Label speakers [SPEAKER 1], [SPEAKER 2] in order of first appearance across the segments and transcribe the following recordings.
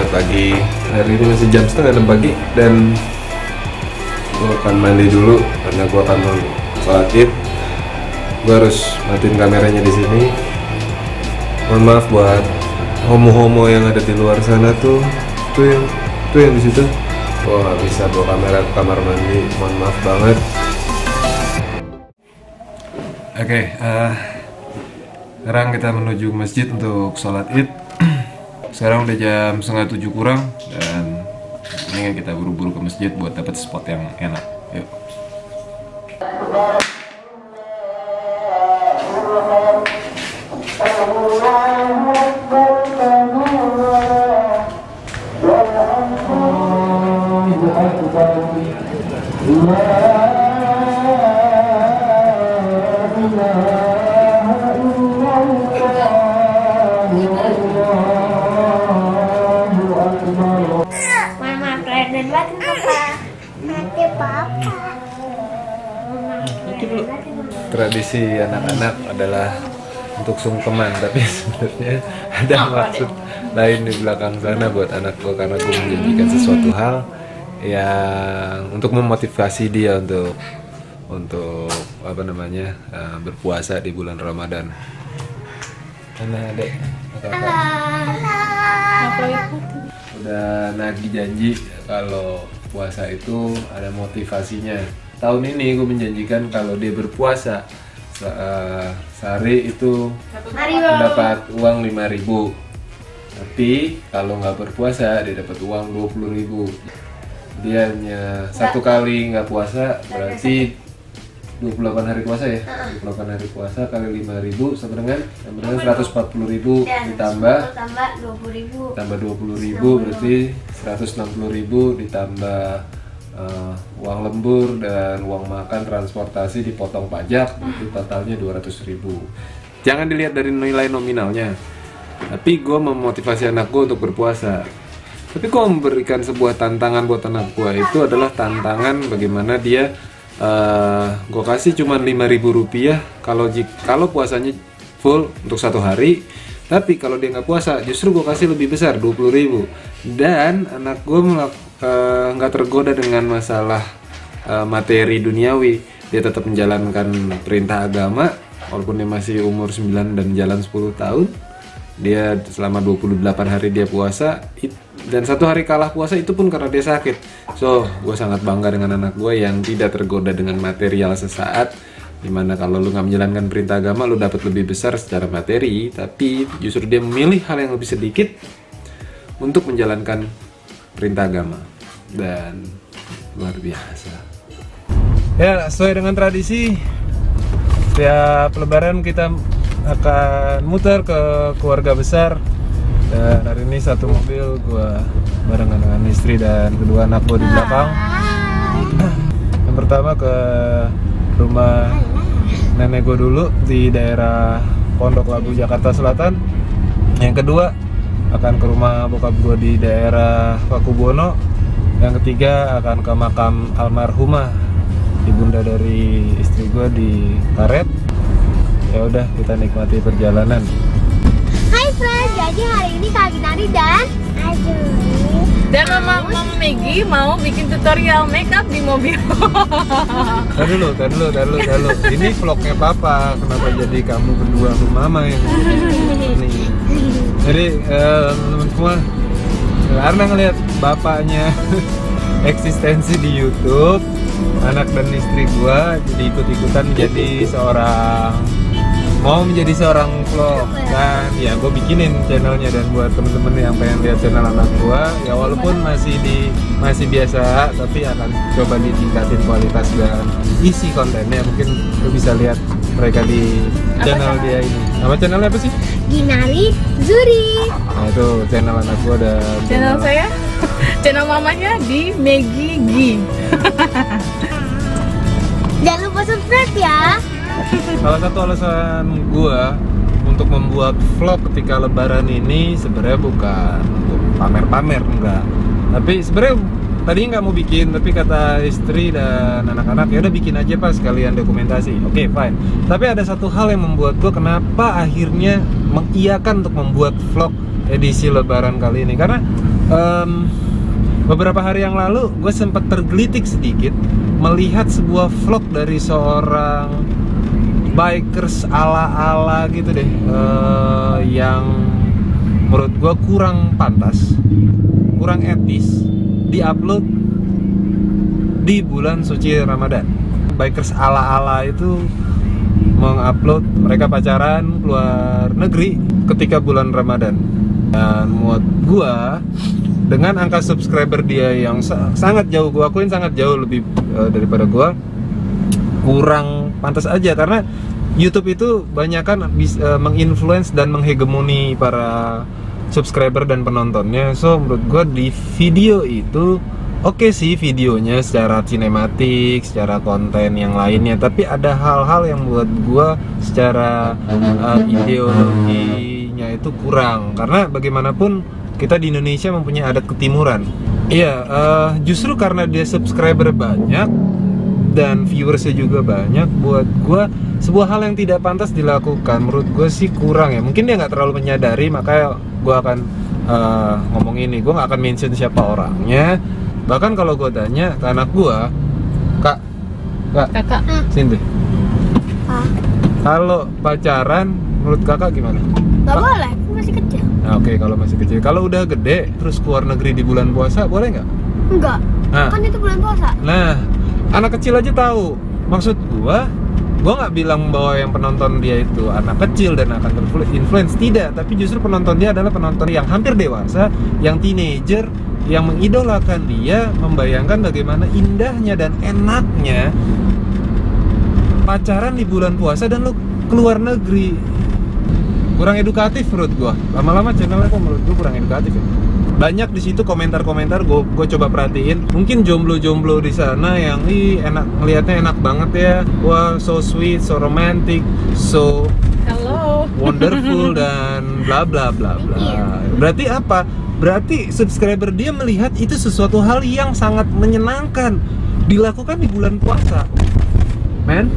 [SPEAKER 1] Selamat pagi. Hari ini masih jam setengah 6 pagi dan gue akan mandi dulu karena gue akan sholat Id. Gue harus matiin kameranya di sini. Mohon maaf buat homo-homo yang ada di luar sana tuh yang di situ. Gue nggak bisa bawa kamera ke kamar mandi. Mohon maaf banget. Oke, sekarang kita menuju masjid untuk sholat Id. Sekarang udah jam 6:30 kurang dan mendingan kita buru-buru ke masjid buat dapat spot yang enak. Yuk. Tradisi anak-anak adalah untuk sungkeman, tapi sebenarnya ada maksud lain di belakang sana buat anak gue, karena gue menjanjikan sesuatu hal yang untuk memotivasi dia untuk apa namanya berpuasa di bulan Ramadan. Mana adek? Udah nagih janji kalau puasa itu ada motivasinya. Tahun ini gue menjanjikan kalau dia berpuasa sehari itu mendapat uang 5.000. Tapi kalau nggak berpuasa dia dapat uang 20.000. Dia hanya satu kali nggak puasa berarti 28 hari puasa ya. 28 hari puasa kali 5.000 sama dengan 140.000 ditambah
[SPEAKER 2] 20.000.
[SPEAKER 1] Tambah 20.000 berarti 160.000 ditambah uang lembur dan uang makan transportasi dipotong pajak, berarti totalnya 200.000. Jangan dilihat dari nilai nominalnya, tapi gue memotivasi anak gue untuk berpuasa. Tapi gue memberikan sebuah tantangan buat anak gue, itu adalah tantangan bagaimana dia gue kasih cuma 5.000 rupiah kalau puasanya full untuk satu hari. Tapi kalau dia nggak puasa, justru gue kasih lebih besar, 20.000. Dan anak gue nggak tergoda dengan masalah materi duniawi. Dia tetap menjalankan perintah agama, walaupun dia masih umur 9 dan jalan 10 tahun. Dia selama 28 hari dia puasa, dan satu hari kalah puasa itu pun karena dia sakit. So, gue sangat bangga dengan anak gue yang tidak tergoda dengan material sesaat. Dimana kalau lu nggak menjalankan perintah agama, lu dapat lebih besar secara materi, tapi justru dia memilih hal yang lebih sedikit untuk menjalankan perintah agama, dan luar biasa. Ya, sesuai dengan tradisi, setiap Lebaran kita akan muter ke keluarga besar. Dan hari ini satu mobil gua barengan dengan istri dan kedua anak gua di belakang. Yang pertama ke rumah nenek gue dulu di daerah Pondok Labu, Jakarta Selatan. Yang kedua akan ke rumah bokap gue di daerah Pakubono. Yang ketiga akan ke makam almarhumah ibunda dari istri gue di Karet. Ya udah, kita nikmati perjalanan.
[SPEAKER 2] Hai friends, jadi hari ini Kak Ginari dan
[SPEAKER 3] Mama Megi mau bikin tutorial makeup di mobil.
[SPEAKER 1] Tar dulu. Ini vlognya Papa. Kenapa jadi kamu berdua sama Mama yang ini? Jadi teman-teman semua, karena ngelihat bapaknya eksistensi di YouTube, anak dan istri gua jadi ikut-ikutan mau menjadi seorang vlog, dan ya gue bikinin channelnya. Dan buat temen-temen yang pengen lihat channel anak gue, ya walaupun masih biasa, tapi akan coba ditingkatin kualitas dan isi kontennya. Mungkin lo bisa lihat mereka di channel dia ini. Nama channelnya apa sih?
[SPEAKER 2] Ginari Zuri.
[SPEAKER 1] Nah itu channel anak gue dan
[SPEAKER 3] Channel saya, channel mamanya di Megi Gi.
[SPEAKER 2] Jangan lupa subscribe ya.
[SPEAKER 1] Salah satu alasan gua untuk membuat vlog ketika Lebaran ini sebenarnya bukan untuk pamer-pamer, enggak. Tapi sebenarnya tadinya nggak mau bikin, tapi kata istri dan anak-anak, ya udah bikin aja Pak, sekalian dokumentasi. Oke, fine. Tapi ada satu hal yang membuat gua kenapa akhirnya mengiyakan untuk membuat vlog edisi Lebaran kali ini, karena Beberapa hari yang lalu gue sempat tergelitik sedikit melihat sebuah vlog dari seorang bikers ala-ala gitu deh, yang menurut gue kurang pantas, kurang etis diupload di bulan suci Ramadan. Bikers ala-ala itu mengupload mereka pacaran keluar negeri ketika bulan Ramadan. Dan buat gue, dengan angka subscriber dia yang sangat jauh, gue akuin sangat jauh lebih daripada gue, kurang pantas aja. Karena YouTube itu banyak kan menginfluence dan menghegemoni para subscriber dan penontonnya. So menurut gue di video itu oke sih videonya secara sinematik, secara konten yang lainnya, tapi ada hal-hal yang buat gue secara ideologinya itu kurang. Karena bagaimanapun kita di Indonesia mempunyai adat ketimuran. Iya, justru karena dia subscriber banyak dan viewersnya juga banyak, buat gue sebuah hal yang tidak pantas dilakukan. Menurut gue sih kurang ya. Mungkin dia nggak terlalu menyadari, makanya gue akan ngomong ini. Gue nggak akan mention siapa orangnya. Bahkan kalau gue tanya ke anak gue, kakak, sini deh. Kalau pacaran, menurut kakak gimana?
[SPEAKER 2] Gak boleh, aku masih kecil.
[SPEAKER 1] Nah, oke, kalau masih kecil. Kalau udah gede, terus keluar negeri di bulan puasa, boleh nggak?
[SPEAKER 2] Enggak, kan itu bulan puasa.
[SPEAKER 1] Nah, anak kecil aja tahu. Maksud gua nggak bilang bahwa yang penonton dia itu anak kecil dan akan terinfluence, tidak. Tapi justru penonton dia adalah penonton yang hampir dewasa, yang teenager, yang mengidolakan dia, membayangkan bagaimana indahnya dan enaknya pacaran di bulan puasa dan lu keluar negeri. Kurang edukatif menurut gua. Lama-lama channelnya kok menurut gua kurang edukatif ya. Banyak di situ komentar-komentar gua coba perhatiin. Mungkin jomblo-jomblo di sana yang enak, ngelihatnya enak banget ya. Wah, so sweet, so romantic, so wonderful dan bla bla bla bla. Berarti apa? Berarti subscriber dia melihat itu sesuatu hal yang sangat menyenangkan dilakukan di bulan puasa. Men,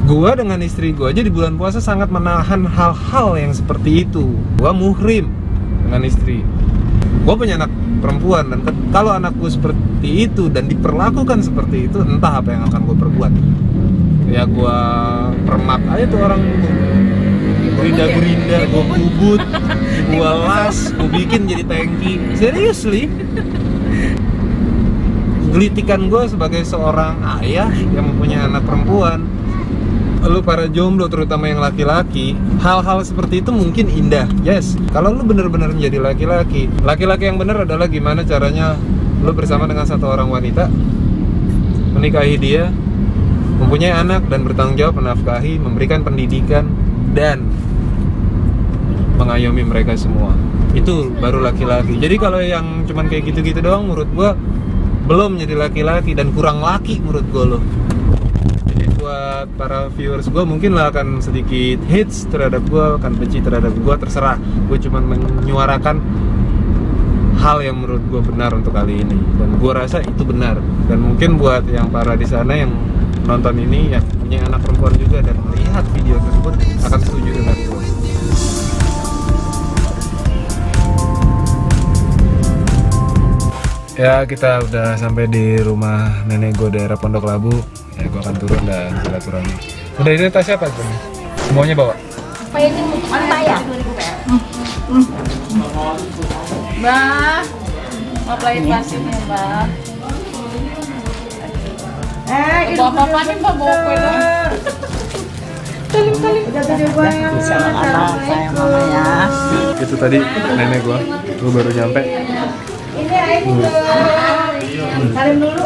[SPEAKER 1] gua dengan istri gua aja di bulan puasa sangat menahan hal-hal yang seperti itu. Gua muhrim dengan istri. Gua punya anak perempuan, dan kalau anakku seperti itu dan diperlakukan seperti itu, entah apa yang akan gua perbuat. Ya gua permak aja tuh orang, gerinda-gerinda, gua kubut, gua las, gua bikin jadi tangki. Seriously? Gelitikan gue sebagai seorang ayah yang mempunyai anak perempuan, lu para jomblo terutama yang laki-laki, hal-hal seperti itu mungkin indah, yes. Kalau lu bener-bener menjadi laki-laki yang bener adalah gimana caranya lu bersama dengan satu orang wanita, menikahi dia, mempunyai anak dan bertanggung jawab menafkahi, memberikan pendidikan dan mengayomi mereka semua. Itu baru laki-laki. Jadi kalau yang cuman kayak gitu-gitu doang, menurut gue belum menjadi laki-laki dan kurang laki menurut gue loh. Jadi buat para viewers gue mungkin lah akan sedikit hits terhadap gue, akan benci terhadap gue, terserah. Gue cuma menyuarakan hal yang menurut gue benar untuk kali ini, dan gue rasa itu benar. Dan mungkin buat yang para di sana yang nonton ini yang punya anak perempuan juga dan melihat video tersebut akan setuju dengan gue. Ya, kita udah sampai di rumah nenek gue daerah Pondok Labu. Ya, gue akan turun dan silaturahmi. Udah, ini tas siapa tuh? Semuanya bawa?
[SPEAKER 2] Apa ini apa ya?
[SPEAKER 3] Mbak, mau play pasirnya, Mbak. Bawa apa nih, Mbak? Bawa kue dong.
[SPEAKER 2] Udah gede banget.
[SPEAKER 3] Sayang mama ya.
[SPEAKER 1] Itu tadi nenek gue baru nyampe.
[SPEAKER 2] Ini air juga. Salim dulu.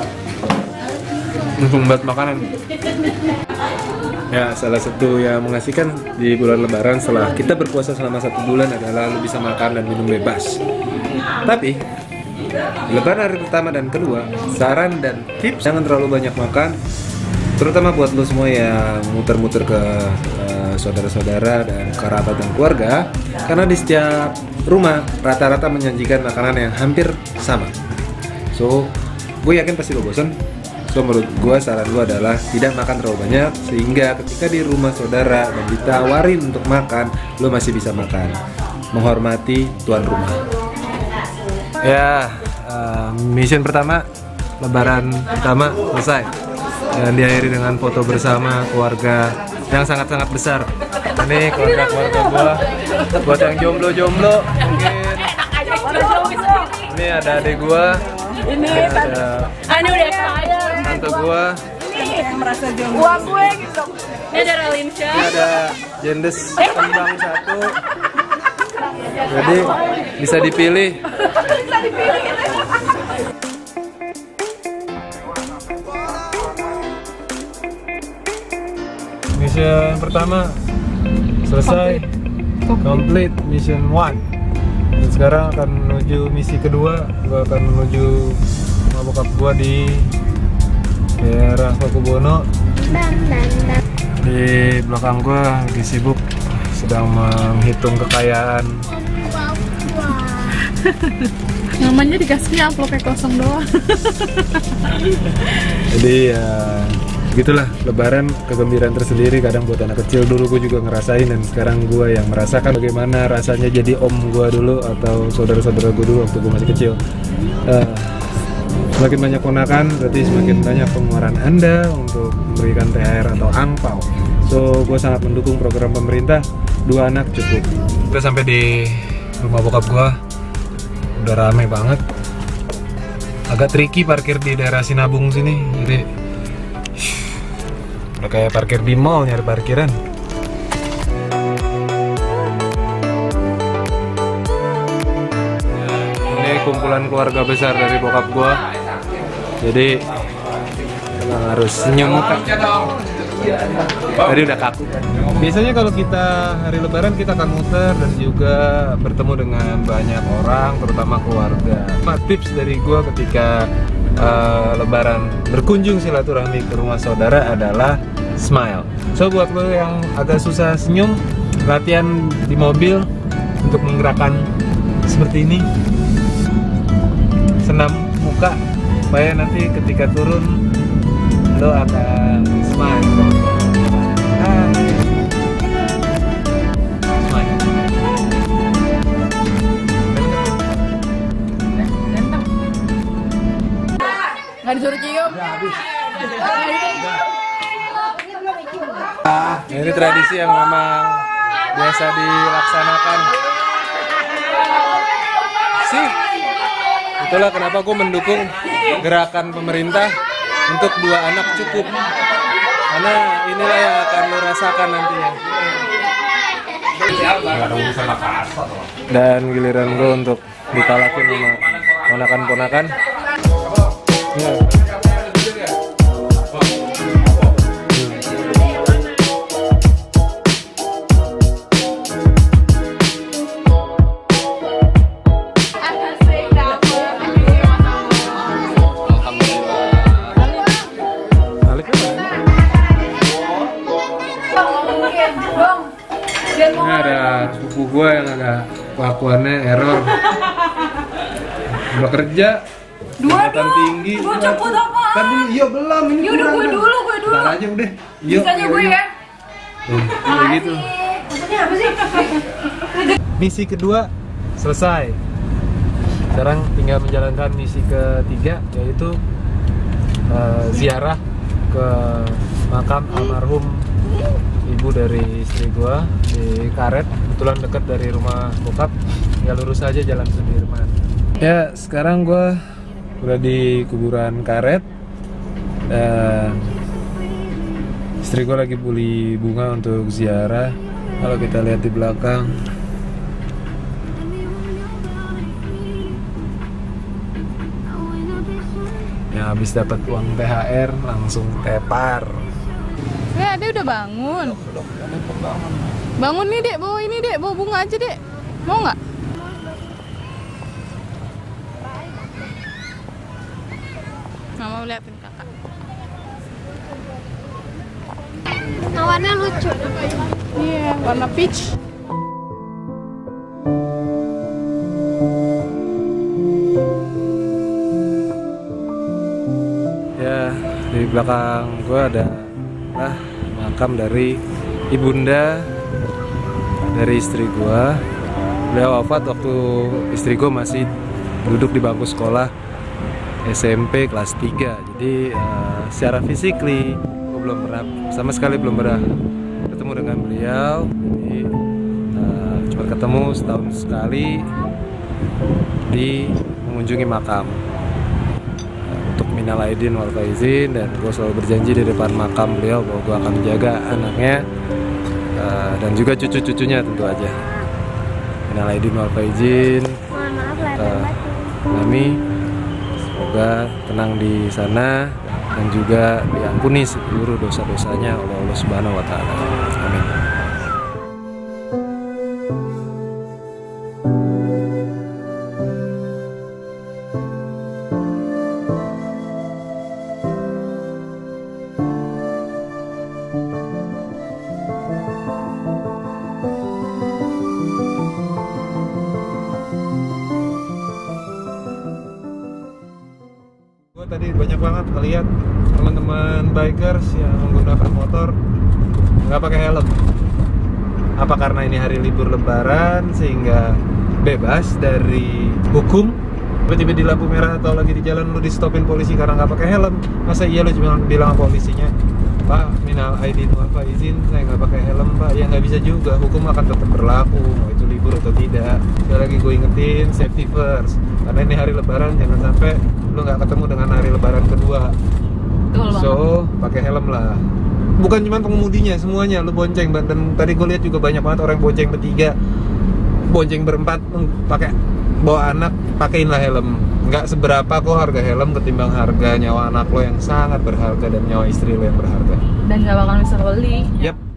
[SPEAKER 1] Langsung buat makanan. Ya, salah satu yang mengasihkan di bulan Lebaran setelah kita berpuasa selama 1 bulan adalah lu bisa makan dan minum bebas. Tapi di Lebaran hari pertama dan kedua, saran dan tips jangan terlalu banyak makan, terutama buat lu semua yang muter-muter ke saudara-saudara dan kerabat dan keluarga, karena di setiap rumah rata-rata menyajikan makanan yang hampir sama. So, gue yakin pasti lo bosan. So, menurut gue saran gue adalah tidak makan terlalu banyak, sehingga ketika di rumah saudara dan ditawarin untuk makan, lo masih bisa makan, menghormati tuan rumah. Ya, mission pertama, lebaran pertama selesai. Dan diakhiri dengan foto bersama keluarga yang sangat-sangat besar. Ini keluarga-keluarga gua. Buat yang jomblo-jomblo mungkin. Ini ada adik gua.
[SPEAKER 3] Ini
[SPEAKER 1] ada
[SPEAKER 3] udah kaya.
[SPEAKER 1] tante gua.
[SPEAKER 3] Ini yang merasa jomblo. Uang gue gitu. Ini ada Ralinsya.
[SPEAKER 1] Ini ada Jendes kembang 1. Jadi bisa dipilih. Mission pertama selesai, complete mission 1. Dan sekarang akan menuju misi kedua. Gua akan menuju sama bokap gua di daerah Pakubono. Di belakang gua lagi sibuk sedang menghitung kekayaan.
[SPEAKER 3] Namanya dikasihnya amplopnya kosong doang.
[SPEAKER 1] Jadi ya gitulah, lebaran kegembiraan tersendiri kadang buat anak kecil. Dulu gue juga ngerasain dan sekarang gue yang merasakan bagaimana rasanya jadi om gue dulu atau saudara-saudara gue dulu waktu gue masih kecil. Semakin banyak ponakan berarti semakin banyak pengeluaran Anda untuk memberikan THR atau angpau. So gue sangat mendukung program pemerintah 2 anak cukup. Kita sampai di rumah bokap gue, udah rame banget. Agak tricky parkir di daerah Sinabung sini, jadi udah kayak parkir di mall nyari parkiran. Ini kumpulan keluarga besar dari bokap gua. Jadi emang harus senyum muka. Tadi udah kaku. Biasanya kalau kita hari lebaran kita akan muter dan juga bertemu dengan banyak orang, terutama keluarga. Tips dari gua ketika lebaran berkunjung silaturahmi ke rumah saudara adalah smile. So buat lo yang agak susah senyum, latihan di mobil untuk menggerakkan seperti ini, senam muka supaya nanti ketika turun lo akan smile. Hai. Smile.
[SPEAKER 3] Nggak disuruh cium.
[SPEAKER 1] Ini tradisi yang memang biasa dilaksanakan. Sih, itulah kenapa gue mendukung gerakan pemerintah untuk 2 anak cukup. Karena inilah yang akan lo rasakan nantinya. Dan giliran gue untuk ditalakin sama ponakan-ponakan. Ya. Ini ada sepupu gue yang agak kelakuannya error. Udah kerja, pendapatan tinggi.
[SPEAKER 3] Gue cepet apa?
[SPEAKER 1] Tadi iya belum ini.
[SPEAKER 3] Ya udah gue dulu.
[SPEAKER 1] Ntar aja udah. Iya.
[SPEAKER 3] Bisanya gue ya.
[SPEAKER 1] Kayak gitu.
[SPEAKER 3] Maksudnya apa sih?
[SPEAKER 1] Misi kedua selesai. Sekarang tinggal menjalankan misi ketiga, yaitu ziarah ke makam almarhum ibu dari istri gua di Karet, kebetulan dekat dari rumah bokap, ya lurus aja Jalan Sudirman. Ya sekarang gua udah di kuburan Karet dan istri gua lagi beli bunga untuk ziarah. Kalau kita lihat di belakang, ya habis dapat uang THR langsung tepar.
[SPEAKER 3] Adek udah bangun. Bangun nih dek, bawa ini dek, bawa bunga aja dek. Mau nggak? Nggak mau liatin kakak.
[SPEAKER 2] Warnanya lucu.
[SPEAKER 3] Iya, warna peach.
[SPEAKER 1] Ya di belakang gua ada makam dari ibunda dari istri gua. Beliau wafat waktu istri gua masih duduk di bangku sekolah SMP kelas 3. Jadi secara physically gue belum pernah, sama sekali belum pernah ketemu dengan beliau. Jadi cuma ketemu setahun sekali di mengunjungi makam untuk minal aidin wal faizin, dan gue selalu berjanji di depan makam beliau bahwa gue akan menjaga anaknya dan juga cucu-cucunya tentu aja. Minal aidin wal faizin.
[SPEAKER 2] Mohon maaf lahir dan batin.
[SPEAKER 1] Kami semoga tenang di sana dan juga diampuni seluruh dosa-dosanya oleh Allah Subhanahu wa taala. Amin. Tadi banyak banget ngeliat teman-teman bikers yang menggunakan motor nggak pakai helm. Apa karena ini hari libur lebaran sehingga bebas dari hukum? Tiba-tiba di lampu merah atau lagi di jalan lu di stopin polisi karena nggak pakai helm. Masa iya lu cuma bilang sama polisinya, Pak, minal aidin wal faizin, saya nggak pakai helm Pak? Ya nggak bisa juga, hukum akan tetap berlaku mau itu libur atau tidak. Sekali lagi gue ingetin, safety first, karena ini hari lebaran, jangan sampai lu nggak ketemu dengan hari lebaran kedua. So pakai helm lah, bukan cuma pengemudinya, semuanya lu bonceng. Dan tadi gue lihat juga banyak banget orang bonceng bertiga, bonceng berempat, pakai bawa anak, pakein lah helm. Nggak seberapa kok harga helm ketimbang harga nyawa anak lo yang sangat berharga dan nyawa istri lo yang berharga.
[SPEAKER 3] Dan nggak bakal bisa beli.
[SPEAKER 1] Yap.